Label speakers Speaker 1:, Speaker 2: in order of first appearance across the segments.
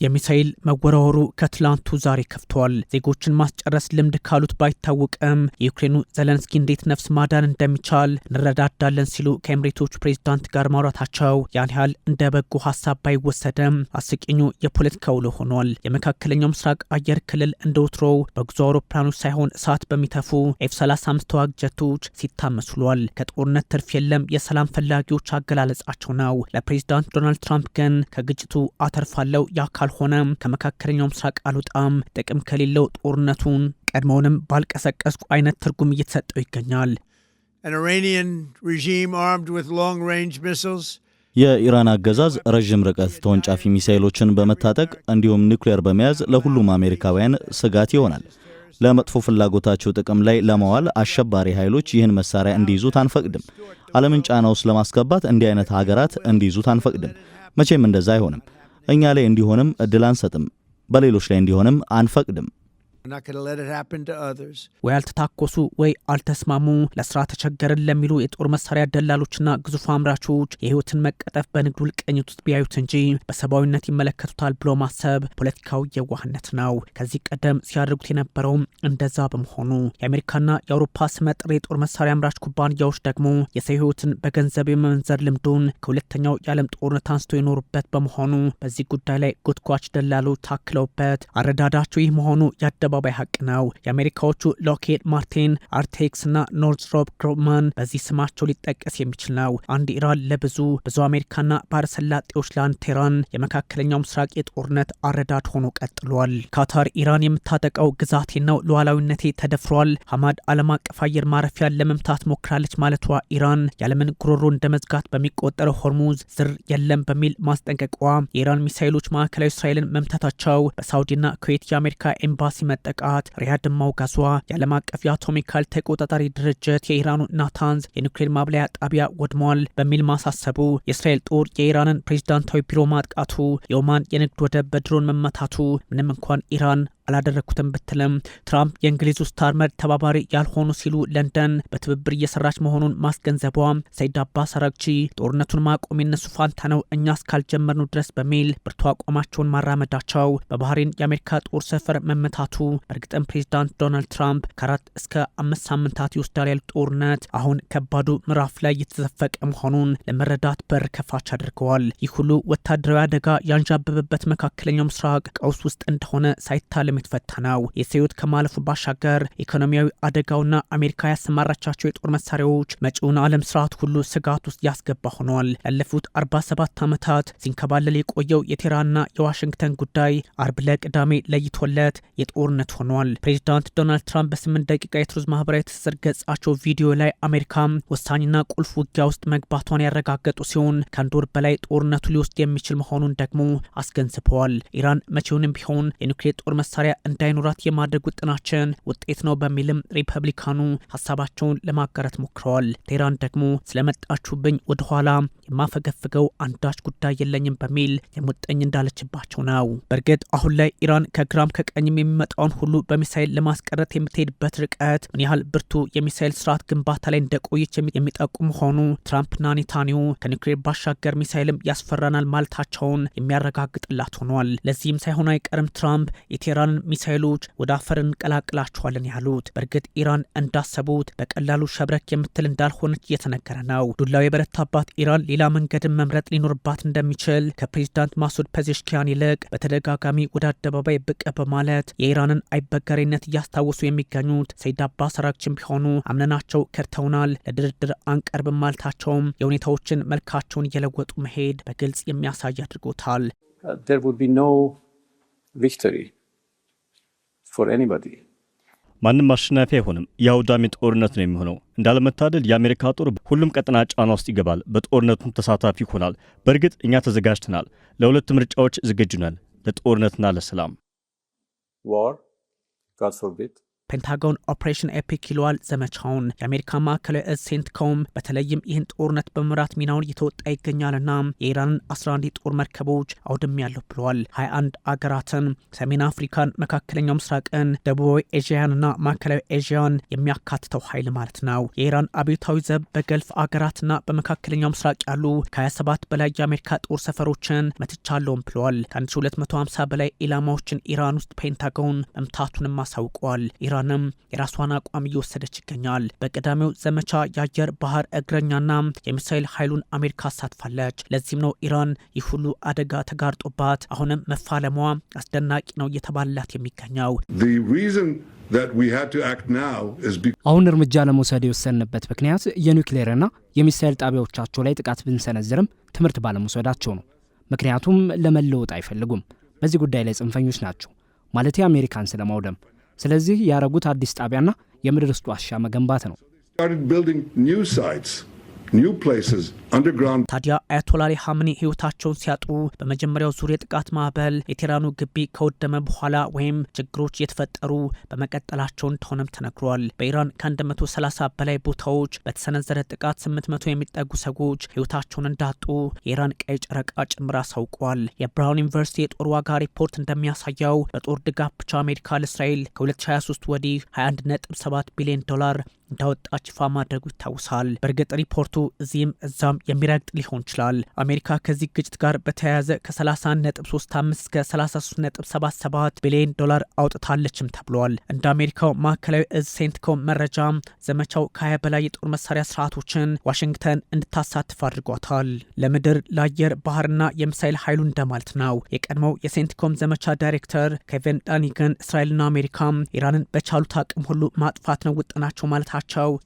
Speaker 1: የሚሳኤል መወራወሩ ከትላንቱ ዛሬ ከፍቷል። ዜጎችን ማስጨረስ ልምድ ካሉት ባይታወቅም የዩክሬኑ ዘለንስኪ እንዴት ነፍስ ማዳን እንደሚቻል እንረዳዳለን ሲሉ ከኤምሬቶቹ ፕሬዝዳንት ጋር ማውራታቸው ያን ያህል እንደ በጎ ሀሳብ ባይወሰደም አስቂኙ የፖለቲካ ውሎ ሆኗል። የመካከለኛው ምስራቅ አየር ክልል እንደ ወትሮው በጉዞ አውሮፕላኖች ሳይሆን እሳት በሚተፉ ኤፍ-35 ተዋጊ ጀቶች ሲታመስ ውሏል። ከጦርነት ትርፍ የለም የሰላም ፈላጊዎች አገላለጻቸው ነው። ለፕሬዝዳንት ዶናልድ ትራምፕ ግን ከግጭቱ አተርፋለው ያካል ሆነ ከመካከለኛው ምስራቅ አልወጣም ጥቅም ከሌለው ጦርነቱን ቀድሞውንም ባልቀሰቀስኩ አይነት ትርጉም እየተሰጠው ይገኛል።
Speaker 2: An Iranian regime armed with long-range missiles
Speaker 3: የኢራን አገዛዝ ረጅም ርቀት ተወንጫፊ ሚሳኤሎችን በመታጠቅ እንዲሁም ኒውክሌር በመያዝ ለሁሉም አሜሪካውያን ስጋት ይሆናል። ለመጥፎ ፍላጎታቸው ጥቅም ላይ ለማዋል አሸባሪ ኃይሎች ይህን መሳሪያ እንዲይዙት አንፈቅድም። ዓለምን ጫና ውስጥ ለማስገባት እንዲህ አይነት ሀገራት እንዲይዙት አንፈቅድም። መቼም እንደዛ አይሆንም። እኛ ላይ እንዲሆንም እድል አንሰጥም፣ በሌሎች ላይ እንዲሆንም አንፈቅድም።
Speaker 1: ወይ አልተታኮሱ ወይ አልተስማሙ ለስራ ተቸገርን ለሚሉ የጦር መሳሪያ ደላሎችና ግዙፍ አምራቾች የህይወትን መቀጠፍ በንግዱ ልቀኝት ውስጥ ቢያዩት እንጂ በሰብአዊነት ይመለከቱታል ብሎ ማሰብ ፖለቲካዊ የዋህነት ነው። ከዚህ ቀደም ሲያደርጉት የነበረውም እንደዛ በመሆኑ የአሜሪካና የአውሮፓ ስመጥር የጦር መሳሪያ አምራች ኩባንያዎች ደግሞ የሰው ህይወትን በገንዘብ የመመንዘር ልምዱን ከሁለተኛው የዓለም ጦርነት አንስቶ የኖሩበት በመሆኑ በዚህ ጉዳይ ላይ ጎትኳች ደላሎች ታክለውበት አረዳዳቸው ይህ መሆኑ ባይ ሀቅ ነው። የአሜሪካዎቹ ሎኬድ ማርቲን፣ አርቴክስ እና ኖርዝሮፕ ግሩማን በዚህ ስማቸው ሊጠቀስ የሚችል ነው። አንድ ኢራን ለብዙ አሜሪካና ባህረ ሰላጤዎች ለአንድ ቴህራን የመካከለኛው ምስራቅ የጦርነት አረዳድ ሆኖ ቀጥሏል። ካታር ኢራን የምታጠቀው ግዛቴ ነው፣ ሉዓላዊነቴ ተደፍሯል፣ ሐማድ ዓለም አቀፍ አየር ማረፊያን ለመምታት ሞክራለች ማለቷ ኢራን ያለምን ጉሮሮ እንደመዝጋት በሚቆጠረው ሆርሙዝ ዝር የለም በሚል ማስጠንቀቋ የኢራን ሚሳኤሎች ማዕከላዊ እስራኤልን መምታታቸው በሳውዲና ኩዌት የአሜሪካ ኤምባሲ መጠቃት ሪያድን ማውጋዟ የዓለም አቀፍ የአቶሚካል ተቆጣጣሪ ድርጅት የኢራኑ ናታንዝ የኒውክሌር ማብለያ ጣቢያ ወድሟል በሚል ማሳሰቡ የእስራኤል ጦር የኢራንን ፕሬዝዳንታዊ ቢሮ ማጥቃቱ የኦማን የንግድ ወደብ በድሮን መመታቱ ምንም እንኳን ኢራን አላደረኩትም ብትልም ትራምፕ የእንግሊዙ ስታርመር ተባባሪ ያልሆኑ ሲሉ ለንደን በትብብር እየሰራች መሆኑን ማስገንዘቧ ሰይድ አባስ አራግቺ ጦርነቱን ማቆም የነሱ ፋንታ ነው እኛ እስካልጀመርነው ድረስ በሚል ብርቱ አቋማቸውን ማራመዳቸው በባህሬን የአሜሪካ ጦር ሰፈር መመታቱ በእርግጥም ፕሬዝዳንት ዶናልድ ትራምፕ ከ4 እስከ 5 ሳምንታት ይወስዳል ያሉት ጦርነት አሁን ከባዱ ምዕራፍ ላይ የተዘፈቀ መሆኑን ለመረዳት በር ከፋች አድርገዋል። ይህ ሁሉ ወታደራዊ አደጋ ያንዣበበበት መካከለኛው ምስራቅ ቀውስ ውስጥ እንደሆነ ሳይታለም የተፈታ ነው። የሰዩት ከማለፉ ባሻገር ኢኮኖሚያዊ አደጋውና አሜሪካ ያሰማራቻቸው የጦር መሳሪያዎች መጪውን ዓለም ስርዓት ሁሉ ስጋት ውስጥ ያስገባ ሆኗል። ያለፉት 47 ዓመታት ሲንከባለል የቆየው የቴህራንና የዋሽንግተን ጉዳይ አርብ ለቅዳሜ ለይቶለት የጦርነት ሆኗል። ፕሬዝዳንት ዶናልድ ትራምፕ በ8 ደቂቃ የትሩዝ ማህበራዊ ትስስር ገጻቸው ቪዲዮ ላይ አሜሪካ ወሳኝና ቁልፍ ውጊያ ውስጥ መግባቷን ያረጋገጡ ሲሆን ከአንድ ወር በላይ ጦርነቱ ሊወስድ የሚችል መሆኑን ደግሞ አስገንዝበዋል። ኢራን መቼውንም ቢሆን የኒውክሌር ጦር መሳሪያ እንዳይኖራት የማድረግ ውጥናችን ውጤት ነው በሚልም ሪፐብሊካኑ ሀሳባቸውን ለማጋራት ሞክረዋል። ቴህራን ደግሞ ስለመጣችሁብኝ ወደኋላ የማፈገፍገው አንዳች ጉዳይ የለኝም በሚል የሙጠኝ እንዳለችባቸው ነው። በእርግጥ አሁን ላይ ኢራን ከግራም ከቀኝም የሚመጣውን ሁሉ በሚሳኤል ለማስቀረት የምትሄድበት ርቀት ምን ያህል ብርቱ የሚሳኤል ስርዓት ግንባታ ላይ እንደቆየች የሚጠቁም መሆኑ ትራምፕና ኔታንያሁ ከኒውክሌር ባሻገር ሚሳኤልም ያስፈራናል ማለታቸውን የሚያረጋግጥላት ሆኗል። ለዚህም ሳይሆን አይቀርም ትራምፕ የቴህራን ሚሳኤሎች ወደ አፈር እንቀላቅላቸዋለን ያሉት። በእርግጥ ኢራን እንዳሰቡት በቀላሉ ሸብረክ የምትል እንዳልሆነች እየተነገረ ነው። ዱላው የበረታባት ኢራን ሌላ መንገድን መምረጥ ሊኖርባት እንደሚችል ከፕሬዝዳንት ማሱድ ፔዜሽኪያን ይልቅ በተደጋጋሚ ወደ አደባባይ ብቅ በማለት የኢራንን አይበገሬነት እያስታወሱ የሚገኙት ሰይድ አባስ አራግቺም ቢሆኑ አምነናቸው ከድተውናል፣ ለድርድር አንቀርብም ማለታቸውም የሁኔታዎችን መልካቸውን እየለወጡ መሄድ በግልጽ የሚያሳይ አድርጎታል።
Speaker 4: There would be no victory for anybody.
Speaker 5: ማንም አሸናፊ አይሆንም። የአውዳሚ ጦርነት ነው የሚሆነው። እንዳለመታደል የአሜሪካ ጦር ሁሉም ቀጠና ጫና ውስጥ ይገባል፣ በጦርነቱም ተሳታፊ ይሆናል። በእርግጥ እኛ ተዘጋጅተናል። ለሁለት ምርጫዎች ዝግጁ ነን፣ ለጦርነትና ለሰላም።
Speaker 4: War, God forbid.
Speaker 1: ፔንታጎን ኦፕሬሽን ኤፒክ ይለዋል ዘመቻውን። የአሜሪካ ማዕከላዊ እዝ ሴንትኮም በተለይም ይህን ጦርነት በመምራት ሚናውን እየተወጣ ይገኛልና የኢራንን 11 የጦር መርከቦች አውድሜያለሁ ብለዋል። 21 አገራትን ሰሜን አፍሪካን፣ መካከለኛው ምስራቅን፣ ደቡባዊ ኤዥያንና ማዕከላዊ ኤዥያን የሚያካትተው ኃይል ማለት ነው። የኢራን አብዮታዊ ዘብ በገልፍ አገራትና በመካከለኛው ምስራቅ ያሉ ከ27 በላይ የአሜሪካ ጦር ሰፈሮችን መትቻለሁም ብለዋል። ከ1250 በላይ ኢላማዎችን ኢራን ውስጥ ፔንታጎን መምታቱንም አሳውቀዋል። ኢራንም የራሷን አቋም እየወሰደች ይገኛል። በቀዳሚው ዘመቻ የአየር ባህር እግረኛና የሚሳኤል ኃይሉን አሜሪካ አሳትፋለች። ለዚህም ነው ኢራን ይህ ሁሉ አደጋ ተጋርጦባት አሁንም መፋለሟ አስደናቂ ነው እየተባላት የሚገኘው።
Speaker 6: አሁን እርምጃ ለመውሰድ የወሰንበት ምክንያት የኒውክሌርና የሚሳኤል ጣቢያዎቻቸው ላይ ጥቃት ብንሰነዝርም ትምህርት ባለመውሰዳቸው ነው። ምክንያቱም ለመለወጥ አይፈልጉም። በዚህ ጉዳይ ላይ ጽንፈኞች ናቸው ማለት የአሜሪካን ስለማውደም። ስለዚህ ያረጉት አዲስ ጣቢያና የምድር ውስጥ ዋሻ መገንባት ነው።
Speaker 1: ታዲያ አያቶላ አሊ ኻሜኒ ህይወታቸውን ሲያጡ በመጀመሪያው ዙር የጥቃት ማዕበል የቴህራኑ ግቢ ከወደመ በኋላ ወይም ችግሮች እየተፈጠሩ በመቀጠላቸው እንደሆነም ተነግሯል። በኢራን ከ130 በላይ ቦታዎች በተሰነዘረ ጥቃት 800 የሚጠጉ ሰዎች ህይወታቸውን እንዳጡ የኢራን ቀይ ጨረቃ ጭምር አሳውቋል። የብራውን ዩኒቨርሲቲ የጦር ዋጋ ሪፖርት እንደሚያሳየው በጦር ድጋፍ ብቻ አሜሪካ ለእስራኤል ከ2023 ወዲህ $21.7 ቢሊዮን እንዳወጣች ይፋ ማድረጉ ይታወሳል። በእርግጥ ሪፖርቱ እዚህም እዛም የሚረግጥ ሊሆን ይችላል። አሜሪካ ከዚህ ግጭት ጋር በተያያዘ ከ31.35 እስከ 33.77 ቢሊዮን አውጥታለችም ተብሏል። እንደ አሜሪካው ማዕከላዊ እዝ ሴንትኮም መረጃ ዘመቻው ከ20 በላይ የጦር መሳሪያ ስርዓቶችን ዋሽንግተን እንድታሳትፍ አድርጓታል። ለምድር ለአየር ባህርና የሚሳኤል ኃይሉ እንደማለት ነው። የቀድሞው የሴንትኮም ዘመቻ ዳይሬክተር ኬቪን ዳኒገን እስራኤልና አሜሪካ ኢራንን በቻሉት አቅም ሁሉ ማጥፋት ነው ውጥናቸው ማለታቸው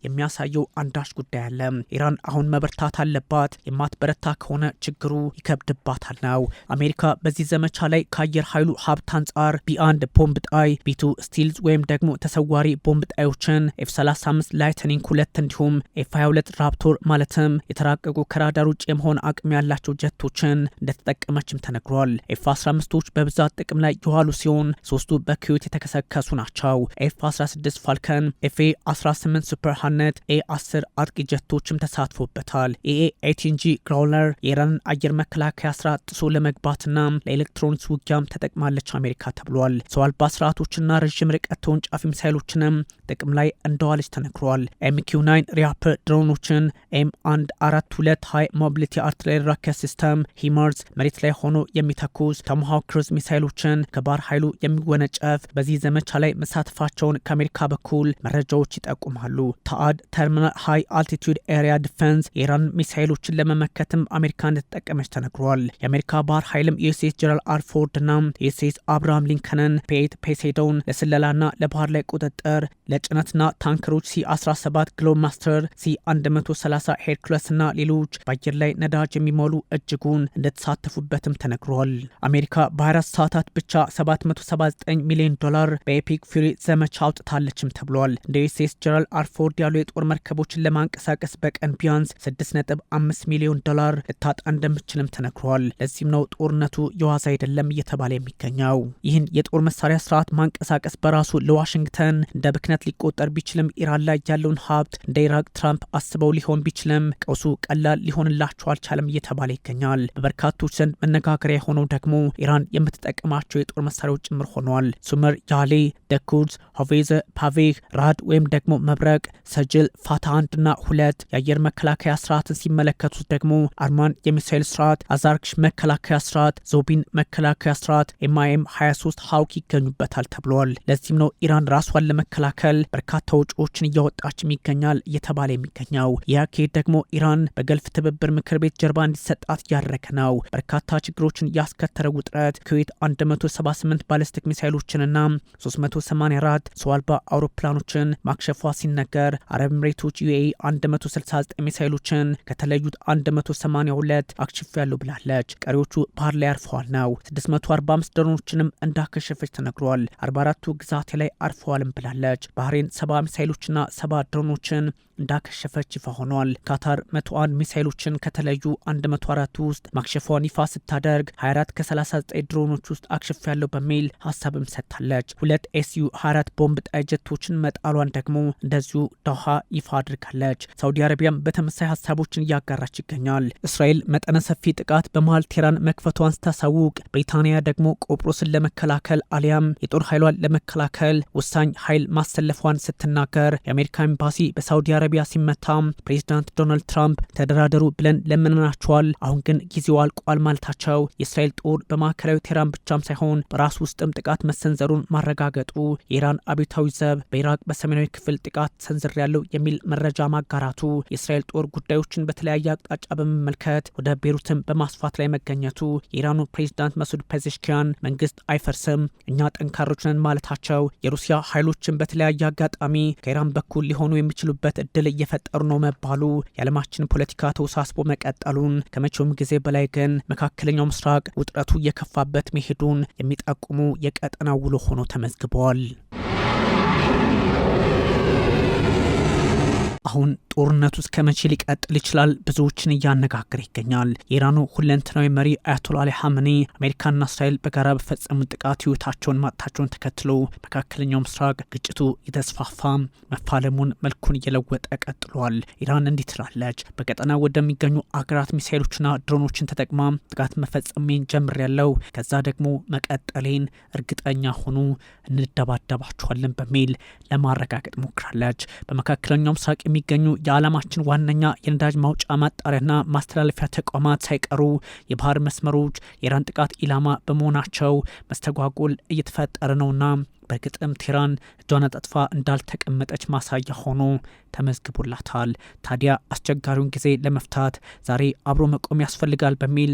Speaker 1: የሚያሳየው አንዳች ጉዳይ አለ። ኢራን አሁን መበርታት አለባት። የማትበረታ ከሆነ ችግሩ ይከብድባታል ነው። አሜሪካ በዚህ ዘመቻ ላይ ከአየር ኃይሉ ሀብት አንጻር ቢ1 ቦምብ ጣይ፣ ቢ2 ስቲልዝ ወይም ደግሞ ተሰዋሪ ቦምብ ጣዮችን፣ ኤፍ35 ላይትኒንግ 2 እንዲሁም ኤፍ22 ራፕቶር ማለትም የተራቀቁ ከራዳር ውጭ የመሆን አቅም ያላቸው ጀቶችን እንደተጠቀመችም ተነግሯል። ኤፍ15ቶች በብዛት ጥቅም ላይ የዋሉ ሲሆን 3ቱ በኩዌት የተከሰከሱ ናቸው። ኤፍ16 ፋልከን፣ ኤፍ18 ሱፐር ሃነት፣ ኤ10 አጥቂ ጀቶችም ተሳትፎበታል። ኤ18ጂ ግራውለር የኢራንን አየር መከላከያ ስርዓት ጥሶ ለመግባትና ለኤሌክትሮኒክስ ውጊያም ተጠቅማለች አሜሪካ ተብሏል። ሰው አልባ ስርዓቶችና ረዥም ርቀት ተወንጫፊ ሚሳይሎችንም ጥቅም ላይ እንደዋለች ተነግሯል። ኤምኪው9 ሪያፐር ድሮኖችን፣ ኤም142 ሃይ ሞቢሊቲ አርትለሪ ራኬት ሲስተም፣ ሂመርዝ መሬት ላይ ሆኖ የሚተኩስ ቶማሃውክ ክሩዝ ሚሳይሎችን ከባህር ኃይሉ የሚወነጨፍ በዚህ ዘመቻ ላይ መሳተፋቸውን ከአሜሪካ በኩል መረጃዎች ይጠቁማሉ። ታአድ ተርሚናል ሃይ አልቲቱድ ኤሪያ ዲፌንስ የኢራን ሚሳይሎችን ለመመከትም አሜሪካ እንደተጠቀመች ተነግሯል። የአሜሪካ ባህር ኃይልም የዩኤስኤስ ጀነራል አርፎርድና የዩኤስኤስ አብርሃም ሊንከንን ፔት ፔሴዶን ለስለላና ለባህር ላይ ቁጥጥር ለጭነትና ታንከሮች ሲ17 ግሎብ ማስተር ሲ130 ሄርኩለስና ሌሎች በአየር ላይ ነዳጅ የሚሞሉ እጅጉን እንደተሳተፉበትም ተነግሯል። አሜሪካ በ24 ሰዓታት ብቻ $779 ሚሊዮን በኤፒክ ፊሪ ዘመቻ አውጥታለችም ተብሏል። እንደ ዩኤስኤስ ጀነራል አርፎርድ ያሉ የጦር መርከቦችን ለማንቀሳቀስ በቀን ቢያንስ $6.5 ሚሊዮን ልታጣ እንደምችልም ተነግሯል። ለዚህም ነው ጦርነቱ የዋዛ አይደለም እየተባለ የሚገኘው። ይህን የጦር መሳሪያ ስርዓት ማንቀሳቀስ በራሱ ለዋሽንግተን እንደ ብክነት ሊቆጠር ቢችልም ኢራን ላይ ያለውን ሀብት እንደ ኢራቅ ትራምፕ አስበው ሊሆን ቢችልም ቀውሱ ቀላል ሊሆንላቸው አልቻለም እየተባለ ይገኛል። በበርካቶች ዘንድ መነጋገሪያ የሆነው ደግሞ ኢራን የምትጠቀማቸው የጦር መሳሪያዎች ጭምር ሆኗል። ሱመር፣ ያሌ፣ ደኩርዝ፣ ሆቬዘ፣ ፓቬህ፣ ራድ ወይም ደግሞ መብረቅ፣ ሰጅል፣ ፋታ 1 እና 2 የአየር መከላከያ ስርዓትን ሲመለከቱት ደግሞ አርማን የሚሳይል ስርዓት፣ አዛርክሽ መከላከያ ስርዓት፣ ዞቢን መከላከያ ስርዓት፣ ኤምአይኤም 23 ሀውክ ይገኙበታል ተብሏል። ለዚህም ነው ኢራን ራሷን ለመከላከል በርካታ ወጪዎችን እያወጣችም ይገኛል እየተባለ የሚገኘው። ይህ አካሄድ ደግሞ ኢራን በገልፍ ትብብር ምክር ቤት ጀርባ እንዲሰጣት እያደረገ ነው። በርካታ ችግሮችን ያስከተረ ውጥረት ኩዌት 178 ባለስቲክ ሚሳይሎችንና 384 ሰው አልባ አውሮፕላኖችን ማክሸፏ ሲነገር አረብ ኤምሬቶች ዩኤኢ 169 ሚሳይሎችን ከተለዩት 182 አክሽፌያለሁ ብላለች። ቀሪዎቹ ባህር ላይ አርፈዋል ነው። 645 ድሮኖችንም እንዳከሸፈች ተነግሯል። 44ቱ ግዛቴ ላይ አርፈዋልም ብላለች። ባህሬን 70 ሚሳይሎችና 70 ድሮኖችን እንዳከሸፈች ይፋ ሆኗል። ካታር 101 ሚሳይሎችን ከተለዩ 104 ውስጥ ማክሸፏን ይፋ ስታደርግ 24 ከ39 ድሮኖች ውስጥ አክሽፍ ያለው በሚል ሀሳብም ሰጥታለች። 2 ኤስዩ 24 ቦምብ ጣይ ጀቶችን መጣሏን ደግሞ እንደዚሁ ዶሃ ይፋ አድርጋለች። ሳውዲ አረቢያም በተመሳይ ሀሳቦችን እያጋራች ይገኛል። እስራኤል መጠነ ሰፊ ጥቃት በመሃል ቴህራን መክፈቷን ስታሳውቅ፣ ብሪታንያ ደግሞ ቆጵሮስን ለመከላከል አሊያም የጦር ኃይሏን ለመከላከል ወሳኝ ኃይል ማሰለፏን ስትናገር፣ የአሜሪካ ኤምባሲ በሳውዲ አረቢያ ሲመታ ፕሬዚዳንት ዶናልድ ትራምፕ ተደራደሩ ብለን ለምንናቸዋል፣ አሁን ግን ጊዜው አልቋል ማለታቸው የእስራኤል ጦር በማዕከላዊ ቴህራን ብቻም ሳይሆን በራሱ ውስጥም ጥቃት መሰንዘሩን ማረጋገጡ፣ የኢራን አብዮታዊ ዘብ በኢራቅ በሰሜናዊ ክፍል ጥቃት ሰንዝር ያለው የሚል መረጃ ማጋራቱ፣ የእስራኤል ጦር ጉዳዮችን በተለያየ አቅጣጫ በመመልከት ወደ ቤሩትም በማስፋት ላይ መገኘቱ፣ የኢራኑ ፕሬዚዳንት መሱድ ፔዜሽኪያን መንግስት አይፈርስም እኛ ጠንካሮች ነን ማለታቸው፣ የሩሲያ ኃይሎችን በተለያየ አጋጣሚ ከኢራን በኩል ሊሆኑ የሚችሉበት እድል እየፈጠሩ ነው መባሉ፣ የዓለማችን ፖለቲካ ተወሳስቦ መቀጠሉን፣ ከመቼውም ጊዜ በላይ ግን መካከለኛው ምስራቅ ውጥረቱ እየከፋበት መሄዱን የሚጠቁሙ የቀጠናው ውሎ ሆኖ ተመዝግበዋል። አሁን ጦርነቱ እስከ መቼ ሊቀጥል ይችላል? ብዙዎችን እያነጋገረ ይገኛል። የኢራኑ ሁለንተናዊ መሪ አያቶላ አሊ ሀመኒ አሜሪካና እስራኤል በጋራ በፈጸሙት ጥቃት ህይወታቸውን ማጣታቸውን ተከትሎ መካከለኛው ምስራቅ ግጭቱ የተስፋፋ መፋለሙን መልኩን እየለወጠ ቀጥሏል። ኢራን እንዲህ ትላለች፣ በቀጠና ወደሚገኙ አገራት ሚሳይሎችና ድሮኖችን ተጠቅማ ጥቃት መፈጸሜን ጀምሬያለሁ፣ ከዛ ደግሞ መቀጠሌን እርግጠኛ ሆኑ እንደባደባቸዋለን በሚል ለማረጋገጥ ሞክራለች። በመካከለኛው ምስራቅ የሚገኙ የዓለማችን ዋነኛ የነዳጅ ማውጫ ማጣሪያና ማስተላለፊያ ተቋማት ሳይቀሩ የባህር መስመሮች የኢራን ጥቃት ኢላማ በመሆናቸው መስተጓጎል እየተፈጠረ ነውና በግጥም ቴህራን እጇን አጣጥፋ እንዳልተቀመጠች ማሳያ ሆኖ ተመዝግቦላታል። ታዲያ አስቸጋሪውን ጊዜ ለመፍታት ዛሬ አብሮ መቆም ያስፈልጋል በሚል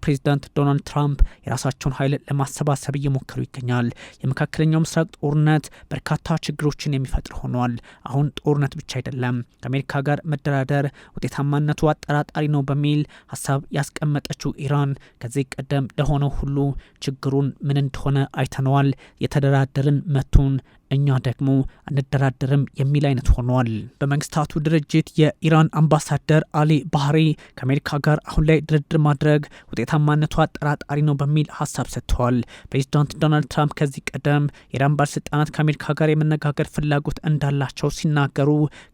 Speaker 1: ፕሬዚዳንት ዶናልድ ትራምፕ የራሳቸውን ኃይል ለማሰባሰብ እየሞከሩ ይገኛል። የመካከለኛው ምስራቅ ጦርነት በርካታ ችግሮችን የሚፈጥር ሆኗል። አሁን ጦርነት ብቻ አይደለም፣ ከአሜሪካ ጋር መደራደር ውጤታማነቱ አጠራጣሪ ነው በሚል ሀሳብ ያስቀመጠችው ኢራን ከዚህ ቀደም ለሆነው ሁሉ ችግሩን ምን እንደሆነ አይተነዋል፣ የተደራደርን መቱን እኛ ደግሞ አንደራደርም የሚል አይነት ሆኗል። በመንግስታቱ ድርጅት የኢራን አምባሳደር አሊ ባህሪ ከአሜሪካ ጋር አሁን ላይ ድርድር ማድረግ ውጤታማነቱ አጠራጣሪ ነው በሚል ሀሳብ ሰጥተዋል። ፕሬዚዳንት ዶናልድ ትራምፕ ከዚህ ቀደም የኢራን ባለስልጣናት ከአሜሪካ ጋር የመነጋገር ፍላጎት እንዳላቸው ሲናገሩ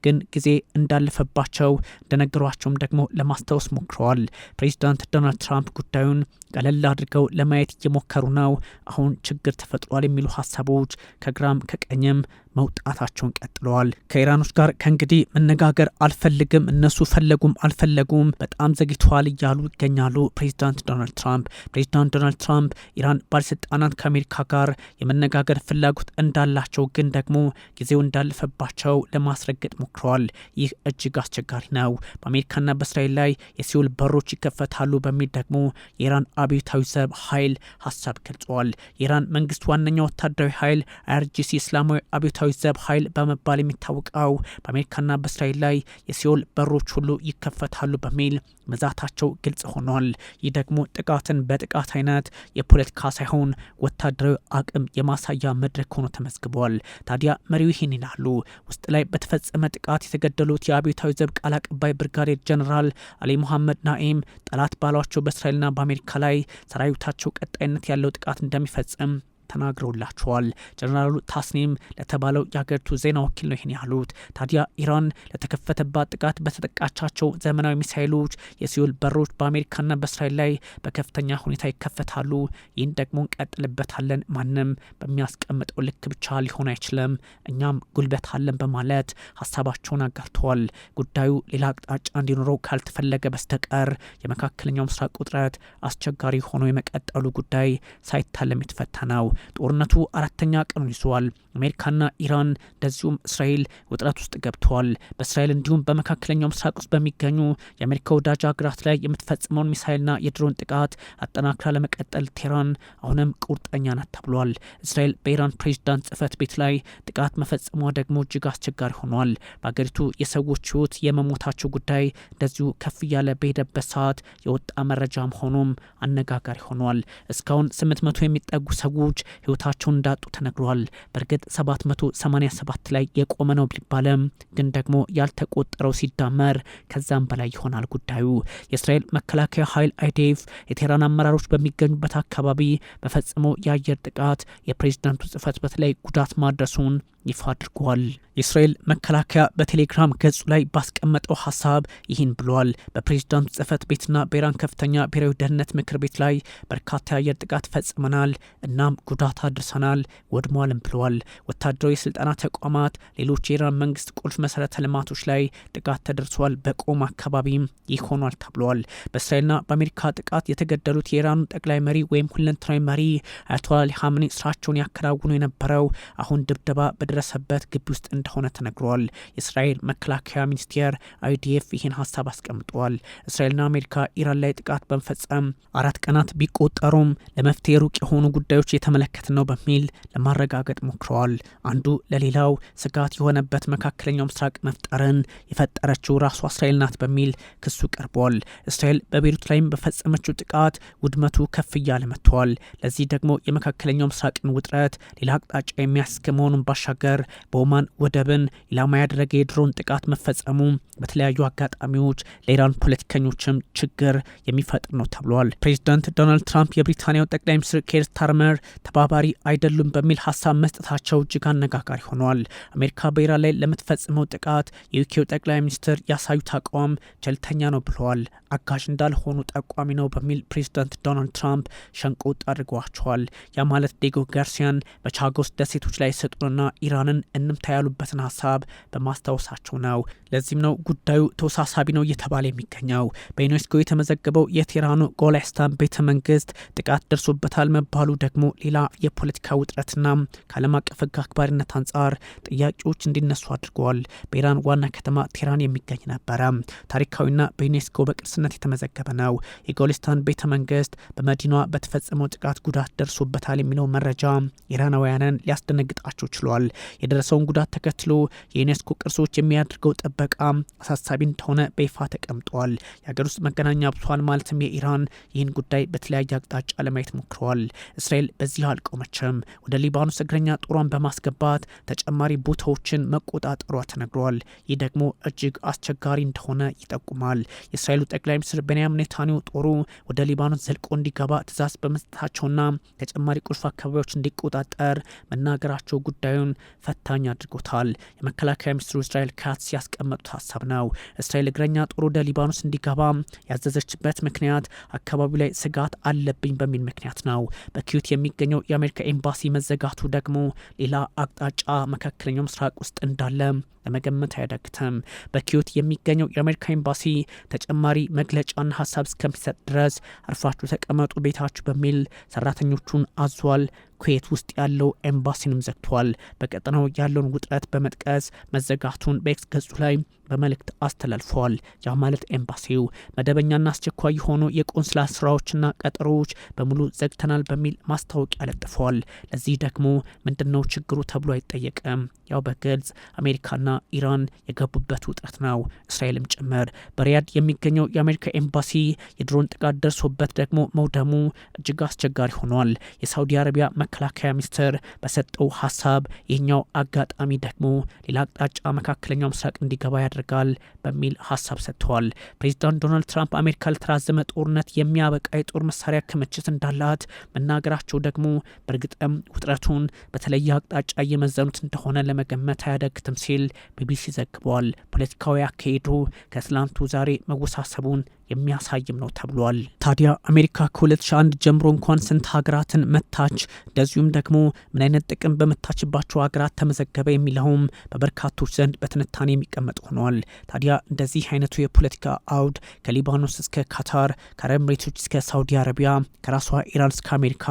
Speaker 1: ግን ጊዜ እንዳለፈባቸው እንደነገሯቸውም ደግሞ ለማስታወስ ሞክረዋል። ፕሬዚዳንት ዶናልድ ትራምፕ ጉዳዩን ቀለል አድርገው ለማየት እየሞከሩ ነው። አሁን ችግር ተፈጥሯል የሚሉ ሀሳቦች ከግራም ከቀኝም መውጣታቸውን ቀጥለዋል። ከኢራኖች ጋር ከእንግዲህ መነጋገር አልፈልግም፣ እነሱ ፈለጉም አልፈለጉም በጣም ዘግይተዋል እያሉ ይገኛሉ ፕሬዚዳንት ዶናልድ ትራምፕ። ፕሬዚዳንት ዶናልድ ትራምፕ ኢራን ባለስልጣናት ከአሜሪካ ጋር የመነጋገር ፍላጎት እንዳላቸው ግን ደግሞ ጊዜው እንዳለፈባቸው ለማስረገጥ ሞክረዋል። ይህ እጅግ አስቸጋሪ ነው። በአሜሪካና በእስራኤል ላይ የሲኦል በሮች ይከፈታሉ በሚል ደግሞ የኢራን አብዮታዊ ዘብ ኃይል ሀሳብ ገልጸዋል። የኢራን መንግስት ዋነኛ ወታደራዊ ኃይል አይአርጂሲ እስላማዊ አብዮታዊ ዘብ ኃይል በመባል የሚታወቀው በአሜሪካና በእስራኤል ላይ የሲኦል በሮች ሁሉ ይከፈታሉ በሚል መዛታቸው ግልጽ ሆኗል። ይህ ደግሞ ጥቃትን በጥቃት አይነት የፖለቲካ ሳይሆን ወታደራዊ አቅም የማሳያ መድረክ ሆኖ ተመዝግቧል። ታዲያ መሪው ይህን ይላሉ። ውስጥ ላይ በተፈጸመ ጥቃት የተገደሉት የአብዮታዊ ዘብ ቃል አቀባይ ብርጋዴር ጀነራል አሊ ሙሐመድ ናኢም ጠላት ባሏቸው በእስራኤልና በአሜሪካ ላይ ሰራዊታቸው ቀጣይነት ያለው ጥቃት እንደሚፈጽም ተናግረውላቸዋል። ጀነራሉ ታስኒም ለተባለው የሀገሪቱ ዜና ወኪል ነው ይህን ያሉት። ታዲያ ኢራን ለተከፈተባት ጥቃት በተጠቃቻቸው ዘመናዊ ሚሳይሎች የሲኦል በሮች በአሜሪካና በእስራኤል ላይ በከፍተኛ ሁኔታ ይከፈታሉ። ይህን ደግሞ እንቀጥልበታለን፣ ማንም በሚያስቀምጠው ልክ ብቻ ሊሆን አይችልም፣ እኛም ጉልበት አለን በማለት ሀሳባቸውን አጋርተዋል። ጉዳዩ ሌላ አቅጣጫ እንዲኖረው ካልተፈለገ በስተቀር የመካከለኛው ምስራቅ ውጥረት አስቸጋሪ ሆኖ የመቀጠሉ ጉዳይ ሳይታለም የተፈታ ነው። ጦርነቱ 4ኛ ቀኑን ይዟል። አሜሪካና ኢራን እንደዚሁም እስራኤል ውጥረት ውስጥ ገብተዋል። በእስራኤል እንዲሁም በመካከለኛው ምስራቅ ውስጥ በሚገኙ የአሜሪካ ወዳጅ ሀገራት ላይ የምትፈጽመውን ሚሳይልና የድሮን ጥቃት አጠናክራ ለመቀጠል ቴህራን አሁንም ቁርጠኛ ናት ተብሏል። እስራኤል በኢራን ፕሬዚዳንት ጽህፈት ቤት ላይ ጥቃት መፈጸሟ ደግሞ እጅግ አስቸጋሪ ሆኗል። በሀገሪቱ የሰዎች ህይወት የመሞታቸው ጉዳይ እንደዚሁ ከፍ እያለ በሄደበት ሰዓት የወጣ መረጃ መሆኑም አነጋጋሪ ሆኗል። እስካሁን 800 የሚጠጉ ሰዎች ህይወታቸውን እንዳጡ ተነግሯል። በእርግጥ 787 ላይ የቆመ ነው ቢባልም ግን ደግሞ ያልተቆጠረው ሲዳመር ከዛም በላይ ይሆናል ጉዳዩ። የእስራኤል መከላከያ ኃይል አይዴፍ የቴህራን አመራሮች በሚገኙበት አካባቢ በፈጸመው የአየር ጥቃት የፕሬዝዳንቱ ጽህፈት ቤት ላይ ጉዳት ማድረሱን ይፋ አድርጓል። የእስራኤል መከላከያ በቴሌግራም ገጹ ላይ ባስቀመጠው ሀሳብ ይህን ብሏል። በፕሬዝዳንቱ ጽህፈት ቤትና በኢራን ከፍተኛ ብሔራዊ ደህንነት ምክር ቤት ላይ በርካታ የአየር ጥቃት ፈጽመናል፣ እናም ጉዳት አድርሰናል፣ ወድሟልም ብሏል። ወታደራዊ የስልጠና ተቋማት፣ ሌሎች የኢራን መንግስት ቁልፍ መሰረተ ልማቶች ላይ ጥቃት ተደርሷል፣ በቆም አካባቢም ይህ ሆኗል ተብሏል። በእስራኤልና በአሜሪካ ጥቃት የተገደሉት የኢራኑ ጠቅላይ መሪ ወይም ሁለንተናዊ መሪ አያቶላ አሊ ኻሜኒ ስራቸውን ያከናውኑ የነበረው አሁን ድብደባ በደረሰበት ግቢ ውስጥ እንደሆነ ተነግሯል። የእስራኤል መከላከያ ሚኒስቴር አይዲኤፍ ይህን ሀሳብ አስቀምጧል። እስራኤልና አሜሪካ ኢራን ላይ ጥቃት በመፈጸም 4 ቀናት ቢቆጠሩም ለመፍትሄ ሩቅ የሆኑ ጉዳዮች የተመለከተ ነው በሚል ለማረጋገጥ ሞክረዋል። አንዱ ለሌላው ስጋት የሆነበት መካከለኛው ምስራቅ መፍጠርን የፈጠረችው ራሷ እስራኤል ናት በሚል ክሱ ቀርቧል። እስራኤል በቤሩት ላይም በፈጸመችው ጥቃት ውድመቱ ከፍ እያለ መጥቷል። ለዚህ ደግሞ የመካከለኛው ምስራቅን ውጥረት ሌላ አቅጣጫ የሚያስገ መሆኑን ባሻገር በኦማን ወደብን ኢላማ ያደረገ የድሮን ጥቃት መፈጸሙ በተለያዩ አጋጣሚዎች ለኢራን ፖለቲከኞችም ችግር የሚፈጥር ነው ተብሏል። ፕሬዚዳንት ዶናልድ ትራምፕ የብሪታንያው ጠቅላይ ሚኒስትር ኬር ስታርመር ተባባሪ አይደሉም በሚል ሀሳብ መስጠታቸው እጅግ አነጋጋሪ ሆኗል። አሜሪካ በኢራን ላይ ለምትፈጽመው ጥቃት የዩኬው ጠቅላይ ሚኒስትር ያሳዩት አቋም ቸልተኛ ነው ብለዋል። አጋዥ እንዳልሆኑ ጠቋሚ ነው በሚል ፕሬዚዳንት ዶናልድ ትራምፕ ሸንቆጥ አድርገዋቸዋል። ያ ማለት ዲዬጎ ጋርሲያን በቻጎስ ደሴቶች ላይ ሰጡንና ኢራንን እንምታ ያሉበትን ሀሳብ በማስታወሳቸው ነው። ለዚህም ነው ጉዳዩ ተወሳሳቢ ነው እየተባለ የሚገኘው። በዩኔስኮ የተመዘገበው የቴህራኑ ጎላስታን ቤተ መንግስት ጥቃት ደርሶበታል መባሉ ደግሞ ሌላ የፖለቲካ ውጥረትና ከዓለም አቀፍ ሕግ አክባሪነት አንጻር ጥያቄዎች እንዲነሱ አድርገዋል። በኢራን ዋና ከተማ ቴህራን የሚገኝ ነበረ። ታሪካዊና በዩኔስኮ በቅርስነት የተመዘገበ ነው። የጎላስታን ቤተ መንግስት በመዲናዋ በተፈጸመው ጥቃት ጉዳት ደርሶበታል የሚለው መረጃ ኢራናውያንን ሊያስደነግጣቸው ችሏል። የደረሰውን ጉዳት ተከትሎ የዩኔስኮ ቅርሶች የሚያደርገው ጥበቃ አሳሳቢ እንደሆነ በይፋ ተቀምጧል። የሀገር ውስጥ መገናኛ ብዙኃን ማለትም የኢራን ይህን ጉዳይ በተለያየ አቅጣጫ ለማየት ሞክረዋል። እስራኤል በዚህ አልቆመችም። ወደ ሊባኖስ እግረኛ ጦሯን በማስገባት ተጨማሪ ቦታዎችን መቆጣጠሯ ተነግሯል። ይህ ደግሞ እጅግ አስቸጋሪ እንደሆነ ይጠቁማል። የእስራኤሉ ጠቅላይ ሚኒስትር ቤንያሚን ኔታንያሁ ጦሩ ወደ ሊባኖስ ዘልቆ እንዲገባ ትዕዛዝ በመስጠታቸውና ተጨማሪ ቁልፍ አካባቢዎች እንዲቆጣጠር መናገራቸው ጉዳዩን ፈታኝ አድርጎታል። የመከላከያ ሚኒስትሩ እስራኤል ካትስ ያስቀመጡት ሀሳብ ነው። እስራኤል እግረኛ ጦር ወደ ሊባኖስ እንዲገባ ያዘዘችበት ምክንያት አካባቢው ላይ ስጋት አለብኝ በሚል ምክንያት ነው። በኪዩት የሚገኘው የአሜሪካ ኤምባሲ መዘጋቱ ደግሞ ሌላ አቅጣጫ መካከለኛው ምስራቅ ውስጥ እንዳለ ለመገመት አያዳግትም። በኪዩት የሚገኘው የአሜሪካ ኤምባሲ ተጨማሪ መግለጫና ሀሳብ እስከሚሰጥ ድረስ አርፋችሁ ተቀመጡ ቤታችሁ በሚል ሰራተኞቹን አዟል። ኩዌት ውስጥ ያለው ኤምባሲንም ዘግቷል። በቀጠናው ያለውን ውጥረት በመጥቀስ መዘጋቱን በኤክስ ገጹ ላይ በመልእክት አስተላልፈዋል። ያ ማለት ኤምባሲው መደበኛና አስቸኳይ የሆኑ የቆንስላ ስራዎችና ቀጠሮዎች በሙሉ ዘግተናል በሚል ማስታወቂያ ለጥፈዋል። ለዚህ ደግሞ ምንድነው ችግሩ ተብሎ አይጠየቅም። ያው በግልጽ አሜሪካና ኢራን የገቡበት ውጥረት ነው፣ እስራኤልም ጭምር። በሪያድ የሚገኘው የአሜሪካ ኤምባሲ የድሮን ጥቃት ደርሶበት ደግሞ መውደሙ እጅግ አስቸጋሪ ሆኗል። የሳውዲ አረቢያ መከላከያ ሚኒስትር በሰጠው ሀሳብ ይህኛው አጋጣሚ ደግሞ ሌላ አቅጣጫ መካከለኛው ምስራቅ እንዲገባ ያደርጋል በሚል ሀሳብ ሰጥተዋል። ፕሬዚዳንት ዶናልድ ትራምፕ አሜሪካ ለተራዘመ ጦርነት የሚያበቃ የጦር መሳሪያ ክምችት እንዳላት መናገራቸው ደግሞ በእርግጥም ውጥረቱን በተለየ አቅጣጫ እየመዘኑት እንደሆነ ለመገመት አያዳግትም ሲል ቢቢሲ ዘግቧል። ፖለቲካዊ አካሄዱ ከትላንቱ ዛሬ መወሳሰቡን የሚያሳይም ነው ተብሏል። ታዲያ አሜሪካ ከ2001 ጀምሮ እንኳን ስንት ሀገራትን መታች፣ እንደዚሁም ደግሞ ምን አይነት ጥቅም በመታችባቸው ሀገራት ተመዘገበ የሚለውም በበርካቶች ዘንድ በትንታኔ የሚቀመጥ ሆኗል። ታዲያ እንደዚህ አይነቱ የፖለቲካ አውድ ከሊባኖስ እስከ ካታር፣ ከአረብ ኤሚሬቶች እስከ ሳውዲ አረቢያ፣ ከራሷ ኢራን እስከ አሜሪካ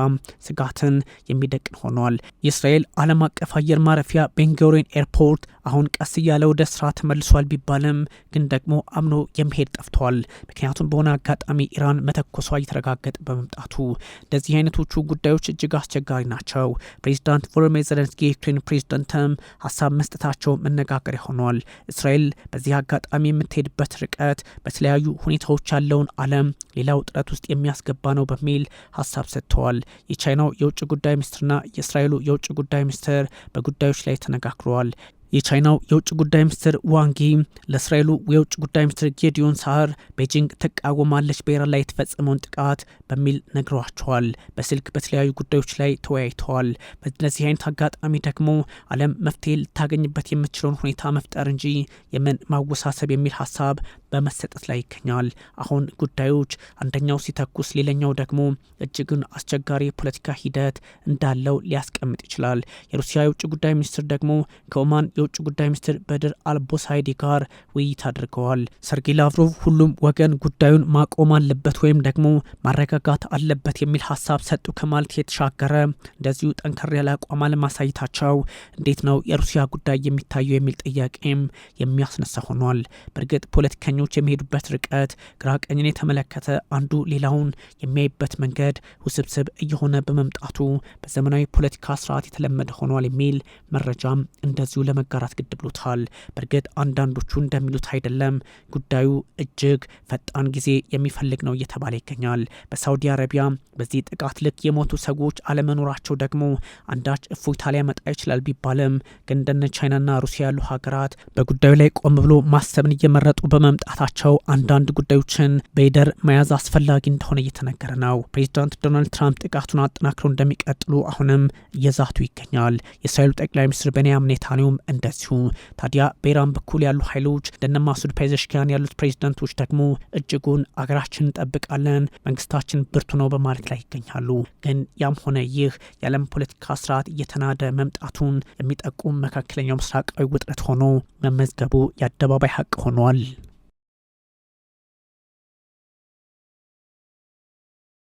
Speaker 1: ስጋትን የሚደቅን ሆኗል። የእስራኤል ዓለም አቀፍ አየር ማረፊያ ቤንጎሪዮን ኤርፖርት አሁን ቀስ እያለ ወደ ስራ ተመልሷል ቢባልም ግን ደግሞ አምኖ የሚሄድ ጠፍቷል። ምክንያቱም ምክንያቱም በሆነ አጋጣሚ ኢራን መተኮሷ እየተረጋገጠ በመምጣቱ እንደዚህ አይነቶቹ ጉዳዮች እጅግ አስቸጋሪ ናቸው። ፕሬዚዳንት ቮሎዲሚር ዜሌንስኪ የዩክሬን ፕሬዚዳንትም ሀሳብ መስጠታቸው መነጋገሪያ ሆኗል። እስራኤል በዚህ አጋጣሚ የምትሄድበት ርቀት በተለያዩ ሁኔታዎች ያለውን ዓለም ሌላ ውጥረት ውስጥ የሚያስገባ ነው በሚል ሀሳብ ሰጥተዋል። የቻይናው የውጭ ጉዳይ ሚኒስትርና የእስራኤሉ የውጭ ጉዳይ ሚኒስትር በጉዳዮች ላይ ተነጋግረዋል። የቻይናው የውጭ ጉዳይ ሚኒስትር ዋንጊ ለእስራኤሉ የውጭ ጉዳይ ሚኒስትር ጌዲዮን ሳር ቤጂንግ ትቃወማለች በኢራን ላይ የተፈጸመውን ጥቃት በሚል ነግረዋቸዋል። በስልክ በተለያዩ ጉዳዮች ላይ ተወያይተዋል። በዚህ አይነት አጋጣሚ ደግሞ ዓለም መፍትሄ ልታገኝበት የምትችለውን ሁኔታ መፍጠር እንጂ የምን ማወሳሰብ የሚል ሀሳብ በመሰጠት ላይ ይገኛል። አሁን ጉዳዮች አንደኛው ሲተኩስ ሌላኛው ደግሞ እጅግን አስቸጋሪ የፖለቲካ ሂደት እንዳለው ሊያስቀምጥ ይችላል። የሩሲያ የውጭ ጉዳይ ሚኒስትር ደግሞ ከኦማን የውጭ ጉዳይ ሚኒስትር በድር አልቦሳይዲ ጋር ውይይት አድርገዋል። ሰርጌይ ላቭሮቭ ሁሉም ወገን ጉዳዩን ማቆም አለበት ወይም ደግሞ ማረጋጋት አለበት የሚል ሀሳብ ሰጡ ከማለት የተሻገረ እንደዚሁ ጠንከር ያለ አቋም አለማሳየታቸው እንዴት ነው የሩሲያ ጉዳይ የሚታየው የሚል ጥያቄም የሚያስነሳ ሆኗል። በእርግጥ ፖለቲከኞች የሚሄዱበት ርቀት ግራ ቀኝን የተመለከተ አንዱ ሌላውን የሚያይበት መንገድ ውስብስብ እየሆነ በመምጣቱ በዘመናዊ ፖለቲካ ስርዓት የተለመደ ሆኗል የሚል መረጃም እንደዚሁ ለመጋራት ግድ ብሎታል። በእርግጥ አንዳንዶቹ እንደሚሉት አይደለም፣ ጉዳዩ እጅግ ፈጣን ጊዜ የሚፈልግ ነው እየተባለ ይገኛል። በሳውዲ አረቢያ በዚህ ጥቃት ልክ የሞቱ ሰዎች አለመኖራቸው ደግሞ አንዳች እፎይታ ሊያመጣ ይችላል ቢባልም ግን እንደነ ቻይናና ሩሲያ ያሉ ሀገራት በጉዳዩ ላይ ቆም ብሎ ማሰብን እየመረጡ በመምጣታቸው አንዳንድ ጉዳዮችን በይደር መያዝ አስፈላጊ እንደሆነ እየተነገረ ነው። ፕሬዚዳንት ዶናልድ ትራምፕ ጥቃቱን አጠናክረው እንደሚቀጥሉ አሁንም እየዛቱ ይገኛል። የእስራኤሉ ጠቅላይ ሚኒስትር ቤንያሚን ኔታንያሁም እንደዚሁ። ታዲያ በኢራን በኩል ያሉ ኃይሎች እንደነ ማሱድ ፔዜሽኪያን ያሉት ፕሬዚዳንቶች ደግሞ እጅጉን አገራችን እንጠብቃለን፣ መንግስታችን ብርቱ ነው በማለት ላይ ይገኛሉ። ግን ያም ሆነ ይህ የዓለም ፖለቲካ ስርዓት እየተናደ መምጣቱን የሚጠቁም መካከለኛው ምስራቃዊ ውጥረት ሆኖ መመዝገቡ የአደባባይ ሀቅ ሆኗል።